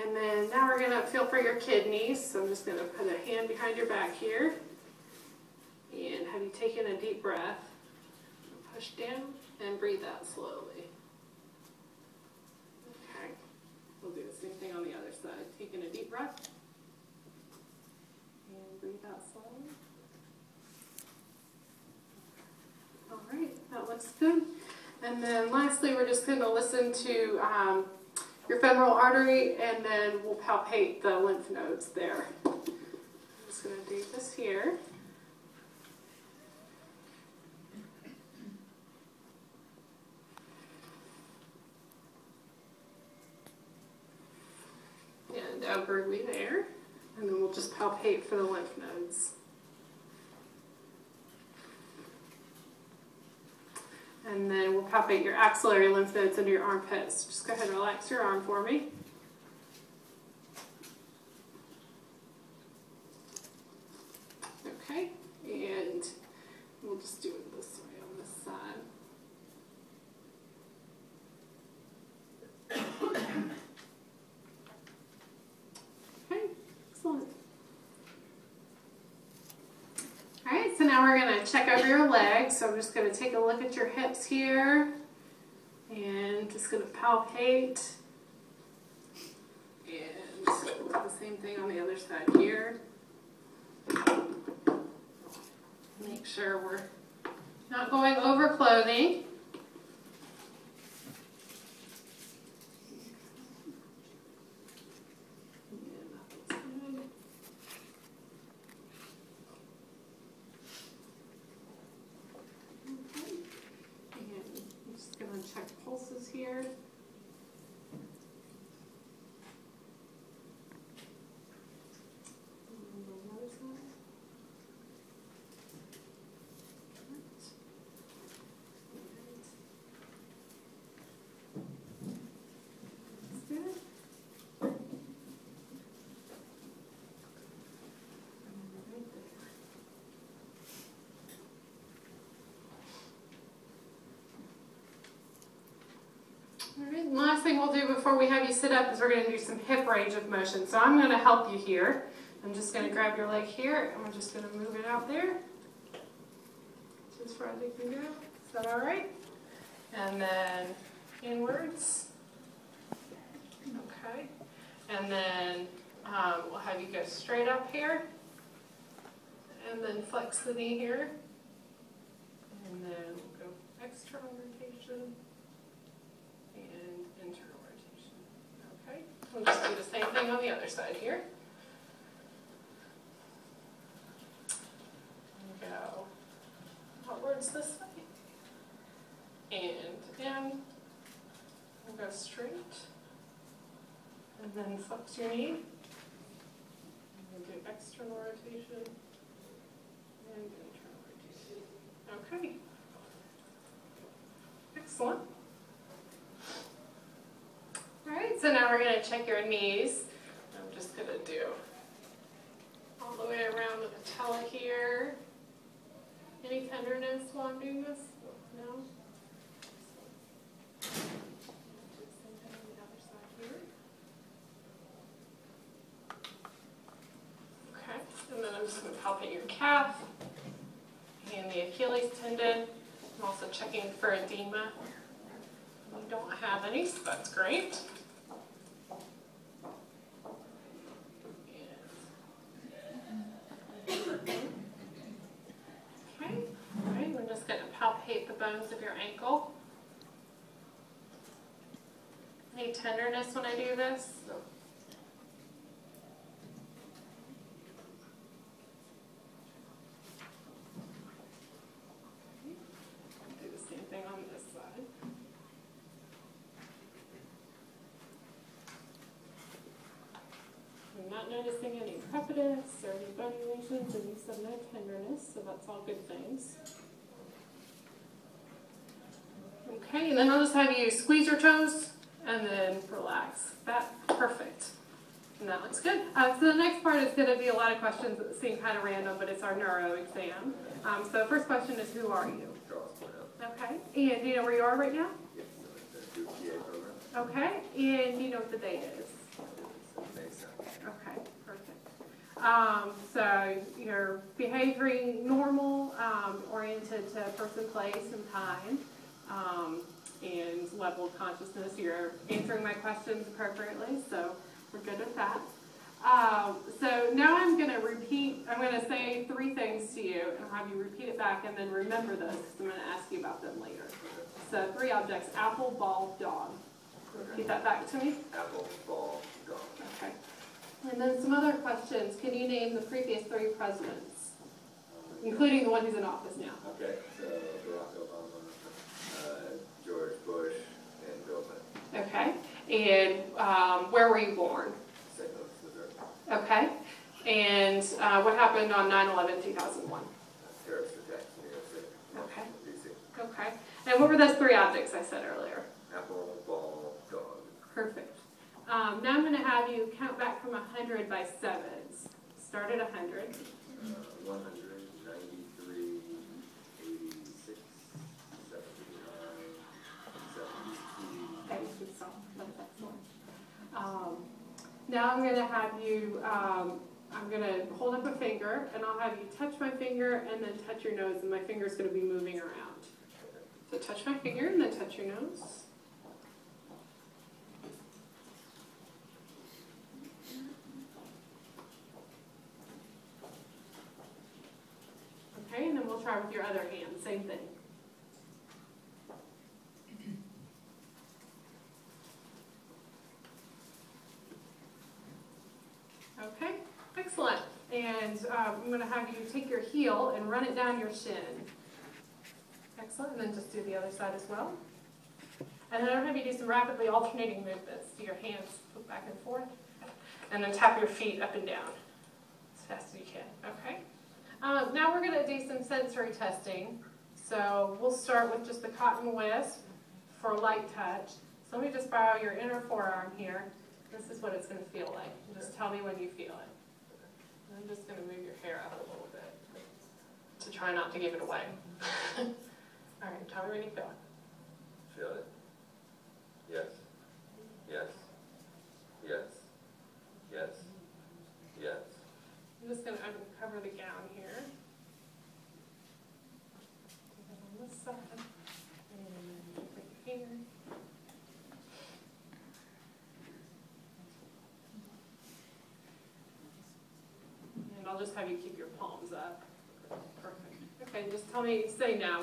And then now we're going to feel for your kidneys. So I'm just going to put a hand behind your back here. And have you taken a deep breath? Push down and breathe out slowly. Okay. We'll do the same thing on the other side. Taking a deep breath. And breathe out slowly. All right, that looks good. And then lastly, we're just going to listen to your femoral artery, and then we'll palpate the lymph nodes there. I'm just going to do this here. And outwardly there. And then we'll just palpate for the lymph nodes. And then we'll palpate your axillary lymph nodes under your armpits. Just go ahead and relax your arm for me. Okay, and we'll just do it this way on this side. Okay, excellent. Alright, so now we're going to check over your legs. So I'm just going to take a look at your hips here. And just going to palpate. And we'll do the same thing on the other side here. Make sure we're not going over clothing. Check pulses here. Alright, last thing we'll do before we have you sit up is we're going to do some hip range of motion. So I'm going to help you here. I'm just going to grab your leg here and we're just going to move it out there. Just as far as you can go. Is that alright? And then inwards. Okay. And then we'll have you go straight up here. And then flex the knee here. And then we'll go external rotation. And internal rotation. Okay, we'll just do the same thing on the other side here. And go outwards this way. And in. And go straight. And then flex your knee. And do external rotation. And internal rotation. Okay. Excellent. Alright, so now we're going to check your knees. I'm just going to do all the way around the patella here. Any tenderness while I'm doing this? No? Same thing on the other side here. Okay, and then I'm just going to palpate your calf and the Achilles tendon. I'm also checking for edema. We don't have any, so that's great. Okay, all right, we're just going to palpate the bones of your ankle. Any tenderness when I do this? Do the same thing on this side. I'm not noticing any crepitus or any bony lesions, and you said no tenderness, so that's all good things. Okay, and then I'll just have you squeeze your toes and then relax. That's perfect. And that looks good. So the next part is going to be a lot of questions that seem kind of random, but it's our neuro exam. So the first question is, who are you? Okay, and do you know where you are right now? Okay, and do you know what the date is? so. Okay, perfect. So you're behaving normal, oriented to person, place, and time, and level of consciousness. You're answering my questions appropriately, so we're good with that. So now I'm going to say 3 things to you, and I'll have you repeat it back, and then remember those, because I'm going to ask you about them later. So 3 objects: apple, ball, dog. Repeat that back to me. Apple, ball, dog. Okay. And then some other questions. Can you name the previous 3 presidents, including the one who's in office now? Okay, so Barack Obama, George Bush, and Bill Clinton. Okay. And where were you born? St. Louis, Missouri. Okay. And what happened on 9/11/2001? Terrorist attacks in New York City. Okay. D.C. Okay. And what were those 3 objects I said earlier? Apple, ball, dog. Perfect. Now I'm going to have you count back from 100 by 7s. Start at 100. 193, 86, 79, 72. Thank you, so that's excellent. Now I'm going to have you, I'm going to hold up a finger, and I'll have you touch my finger and then touch your nose, and my finger's going to be moving around. So touch my finger and then touch your nose. Okay, and then we'll try with your other hand, same thing. Okay, excellent. And I'm going to have you take your heel and run it down your shin. Excellent, and then just do the other side as well. And then I'm going to have you do some rapidly alternating movements. Do your hands flip back and forth, and then tap your feet up and down as fast as you can. Okay. Now we're going to do some sensory testing. So we'll start with just the cotton wisp for light touch. So let me just borrow your inner forearm here. This is what it's going to feel like. Just tell me when you feel it. I'm just going to move your hair up a little bit to try not to give it away. All right, tell me when you feel it. Feel it? Yes. Yes. Yes. Yes. Yes. I'm just going to uncover the gown here. On this side. And right here. And I'll just have you keep your palms up. Perfect. Okay, just tell me, say now.